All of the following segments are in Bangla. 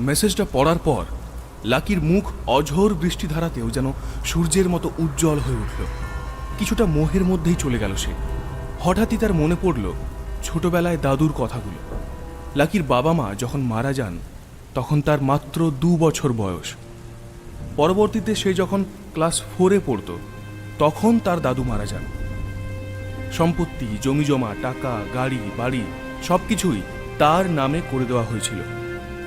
মেসেজটা পড়ার পর লাকির মুখ অঝোর বৃষ্টিধারাতেও যেন সূর্যের মতো উজ্জ্বল হয়ে উঠল। কিছুটা মোহের মধ্যেই চলে গেল সে। হঠাৎই তার মনে পড়ল ছোটবেলায় দাদুর কথাগুলো। লাকির বাবা মা যখন মারা যান তখন তার মাত্র 2 বছর বয়স। পরবর্তীতে সে যখন ক্লাস 4-এ পড়ত তখন তার দাদু মারা যান। সম্পত্তি, জমিজমা, টাকা, গাড়ি, বাড়ি সবকিছুই তার নামে করে দেওয়া হয়েছিল।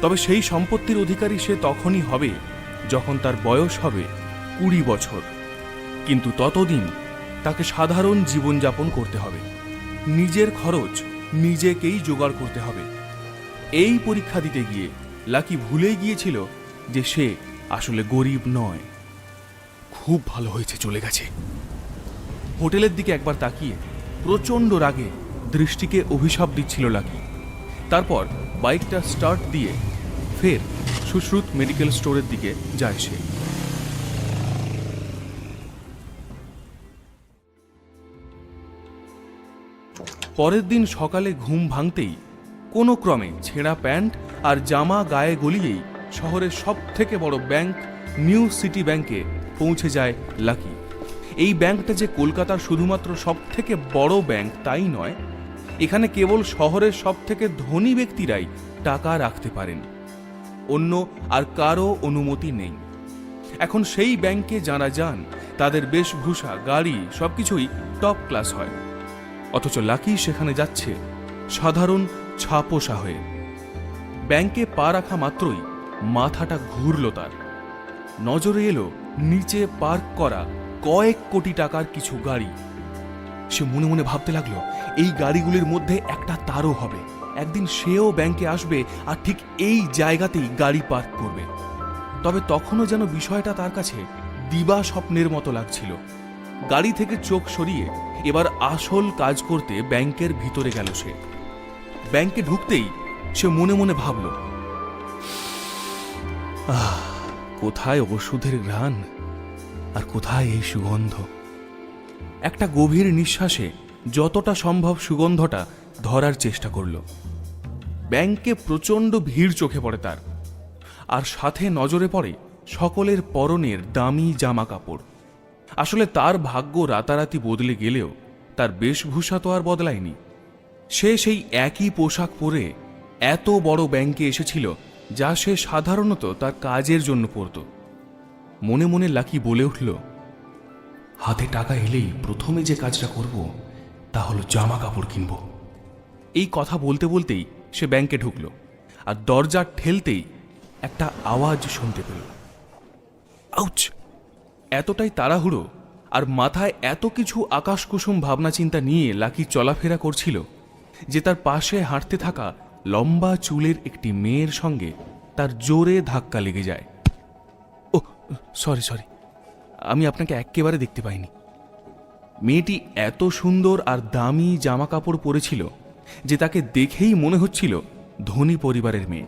তবে সেই সম্পত্তির অধিকারী সে তখনই হবে যখন তার বয়স হবে 20 বছর। কিন্তু ততদিন তাকে সাধারণ জীবনযাপন করতে হবে, নিজের খরচ নিজেকেই জোগাড় করতে হবে। এই পরীক্ষা দিতে গিয়ে লাকি ভুলেই গিয়েছিল যে সে আসলে গরিব নয়। খুব ভালো হয়েছে চলে গেছে। হোটেলের দিকে একবার তাকিয়ে প্রচণ্ড রাগে দৃষ্টিকে অভিশাপ দিচ্ছিল লাকি। তারপর বাইকটা স্টার্ট দিয়ে ফের সুশ্রুত মেডিকেল স্টোরের দিকে যায় সে। পরের দিন সকালে ঘুম ভাঙতেই কোনো ক্রমে ছেঁড়া প্যান্ট আর জামা গায়ে গলিয়েই শহরের সব থেকে বড় ব্যাংক নিউ সিটি ব্যাংকে পৌঁছে যায় লাকি। এই ব্যাংকটা যে কলকাতার শুধুমাত্র সব থেকে বড় ব্যাংক তাই নয়, এখানে কেবল শহরের সব থেকে ধনী ব্যক্তিরাই টাকা রাখতে পারেন, অন্য আর কারো অনুমতি নেই। এখন সেই ব্যাংকে যারা যান তাদের বেশভূষা, গাড়ি সবকিছুই টপ ক্লাস হয়, অথচ লাকি সেখানে যাচ্ছে সাধারণ ছাপোষা হয়ে। ব্যাংকে পা রাখা মাত্রই মাথাটা ঘুরল তার। নজরে এলো নিচে পার্ক করা কয়েক কোটি টাকার কিছু গাড়ি। সে মনে মনে ভাবতে লাগলো এই গাড়িগুলির মধ্যে একটা তারও হবে, একদিন সেও ব্যাংকে আসবে আর ঠিক এই জায়গাতেই গাড়ি পার্ক করবে। তবে তখনও যেন বিষয়টা তার কাছে দিবা স্বপ্নের মতো লাগছিল। গাড়ি থেকে চোখ সরিয়ে এবার আসল কাজ করতে ব্যাংকের ভিতরে গেল সে। ব্যাংকে ঢুকতেই সে মনে মনে ভাবল, কোথায় ওষুধের ঘ্রাণ আর কোথায় এই সুগন্ধ। একটা গভীর নিঃশ্বাসে যতটা সম্ভব সুগন্ধটা ধরার চেষ্টা করল। ব্যাংকে প্রচণ্ড ভিড় চোখে পড়ে তার, আর সাথে নজরে পড়ে সকলের পরনের দামি জামা কাপড়। আসলে তার ভাগ্য রাতারাতি বদলে গেলেও তার বেশভূষা তো আর বদলায়নি। সে সেই একই পোশাক পরে এত বড় ব্যাংকে এসেছিল যা সে সাধারণত তার কাজের জন্য পরত। মনে মনে লাকি বলে উঠল, হাতে টাকা এলেই প্রথমে যে কাজটা করব তা হলো জামা কাপড় কিনব। এই কথা বলতে বলতেই সে ব্যাংকে ঢুকল, আর দরজা ঠেলতেই একটা আওয়াজ শুনতে পেল। আউচ! এতটাই তাড়াহুড়ো আর মাথায় এত কিছু আকাশকুসুম ভাবনা চিন্তা নিয়ে লাকি চলাফেরা করছিল যে তার পাশে হাঁটতে থাকা লম্বা চুলের একটি মেয়ের সঙ্গে তার জোরে ধাক্কা লেগে যায়। ও সরি, আমি আপনাকে একেবারে দেখতে পাইনি। মেয়েটি এত সুন্দর আর দামি জামা কাপড় পরেছিল যে তাকে দেখেই মনে হচ্ছিল ধনী পরিবারের মেয়ে।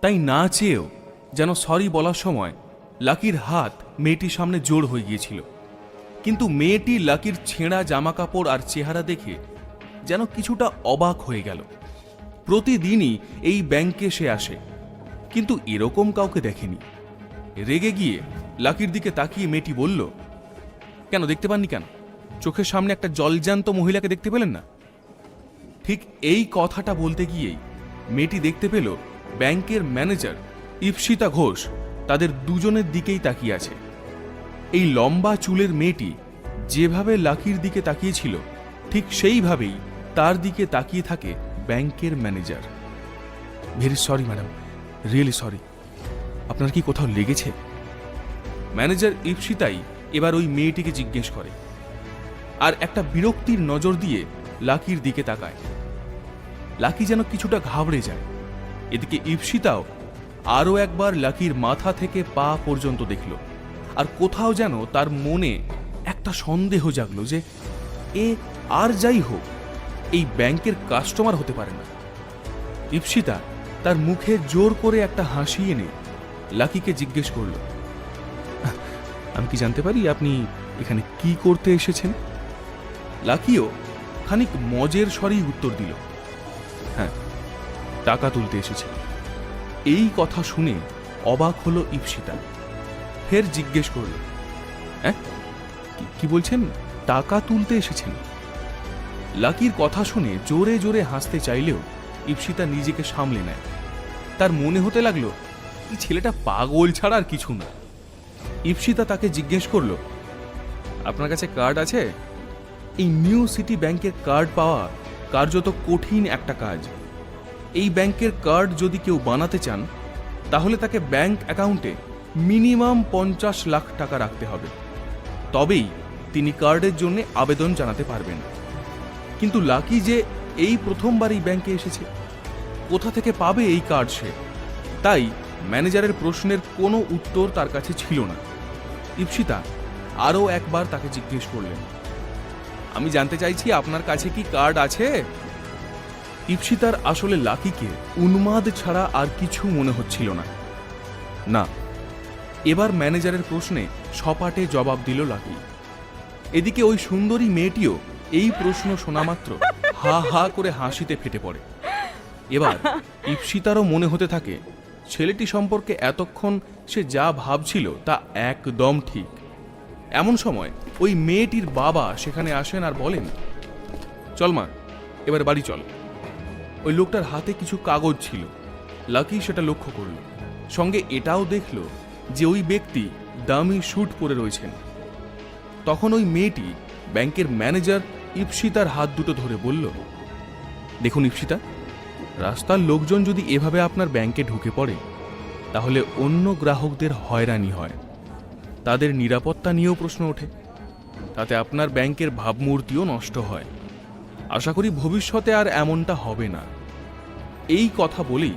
তাই না চেয়েও যেন সরি বলার সময় লাকির হাত মেয়েটির সামনে জোড় হয়ে গিয়েছিল। কিন্তু মেয়েটি লাকির ছেঁড়া জামা কাপড় আর চেহারা দেখে যেন কিছুটা অবাক হয়ে গেল। প্রতিদিনই এই ব্যাংকে সে আসে, কিন্তু এরকম কাউকে দেখেনি। রেগে গিয়ে লাকির দিকে তাকিয়ে মেয়েটি বলল, কেন দেখতে পাননি কেন? চোখের সামনে একটা জলজ্যান্ত মহিলাকে দেখতে পেলেন না? ঠিক এই কথাটা বলতে গিয়েই মেয়েটি দেখতে পেল ব্যাংকের ম্যানেজার ইপ্সিতা ঘোষ তাদের দুজনের দিকেই তাকিয়ে আছে। এই লম্বা চুলের মেয়েটি যেভাবে লাকির দিকে তাকিয়েছিল ঠিক সেইভাবেই তার দিকে তাকিয়ে থাকে ব্যাংকের manager. Very sorry madam, really sorry. আপনার কি কোথাও লেগেছে? ম্যানেজার ইপ্সিতাই এবার ওই মেয়েটিকে জিজ্ঞেস করে, আর একটা বিরক্তির নজর দিয়ে লাকির দিকে তাকায়। লাকি যেন কিছুটা ঘাবড়ে যায়। এদিকে ইপ্সিতাও আরও একবার লাকির মাথা থেকে পা পর্যন্ত দেখল, আর কোথাও যেন তার মনে একটা সন্দেহ জাগলো যে এ আর যাই হোক এই ব্যাংকের কাস্টমার হতে পারে না। ইপ্সিতা তার মুখে জোর করে একটা হাসি এনে লাকিকে জিজ্ঞেস করল, আমি কি জানতে পারি আপনি এখানে কি করতে এসেছেন? লাকিও খানিক মজের স্বরেই উত্তর দিল, হ্যাঁ, টাকা তুলতে এসেছি। এই কথা শুনে অবাক হলো ঈপ্সিতা। ফের জিজ্ঞেস করল, হ্যাঁ কি বলছেন, টাকা তুলতে এসেছেন? লাকির কথা শুনে জোরে জোরে হাসতে চাইলেও ঈপ্সিতা নিজেকে সামলে নেয়। তার মনে হতে লাগলো এই ছেলেটা পাগল ছাড়া আর কিছু না। ঈপ্সিতা তাকে জিজ্ঞেস করল, আপনার কাছে কার্ড আছে? এই নিউ সিটি ব্যাংকের কার্ড পাওয়া কার্যত কঠিন একটা কাজ। এই ব্যাংকের কার্ড যদি কেউ বানাতে চান তাহলে তাকে ব্যাংক অ্যাকাউন্টে মিনিমাম 50 লাখ টাকা রাখতে হবে, তবেই তিনি কার্ডের জন্য আবেদন জানাতে পারবেন। কিন্তু লাকি যে এই প্রথমবার এই ব্যাংকে এসেছে, কোথা থেকে পাবে এই কার্ড সে? তাই ম্যানেজারের প্রশ্নের কোনো উত্তর তার কাছে ছিল না। ঈপ্সিতা আরও একবার তাকে জিজ্ঞেস করলেন, আমি জানতে চাইছি আপনার কাছে কি কার্ড আছে? ঈপ্সিতার আসলে লাকিকে উন্মাদ ছাড়া আর কিছু মনে হচ্ছিল না। না, এবার ম্যানেজারের প্রশ্নে সপাটে জবাব দিল লাকি। এদিকে ওই সুন্দরী মেয়েটিও এই প্রশ্ন শোনা মাত্র হা হা করে হাসিতে ফেটে পড়ে। এবার ঈপ্সিতারও মনে হতে থাকে ছেলেটি সম্পর্কে এতক্ষণ সে যা ভাবছিল তা একদম ঠিক। এমন সময় ওই মেয়েটির বাবা সেখানে আসেন আর বলেন, চল মা, এবার বাড়ি চল। ওই লোকটার হাতে কিছু কাগজ ছিল। লাকি সেটা লক্ষ্য করল, সঙ্গে এটাও দেখল যে ওই ব্যক্তি দামি স্যুট পরে রয়েছেন। তখন ওই মেয়েটি ব্যাংকের ম্যানেজার ঈপ্সিতার হাত দুটো ধরে বলল, দেখুন ঈপ্সিতা, রাস্তার লোকজন যদি এভাবে আপনার ব্যাংকে ঢুকে পড়ে তাহলে অন্য গ্রাহকদের হয়রানি হয়, তাদের নিরাপত্তা নিয়েও প্রশ্ন ওঠে, তাতে আপনার ব্যাংকের ভাবমূর্তিও নষ্ট হয়। আশা করি ভবিষ্যতে আর এমনটা হবে না। এই কথা বলেই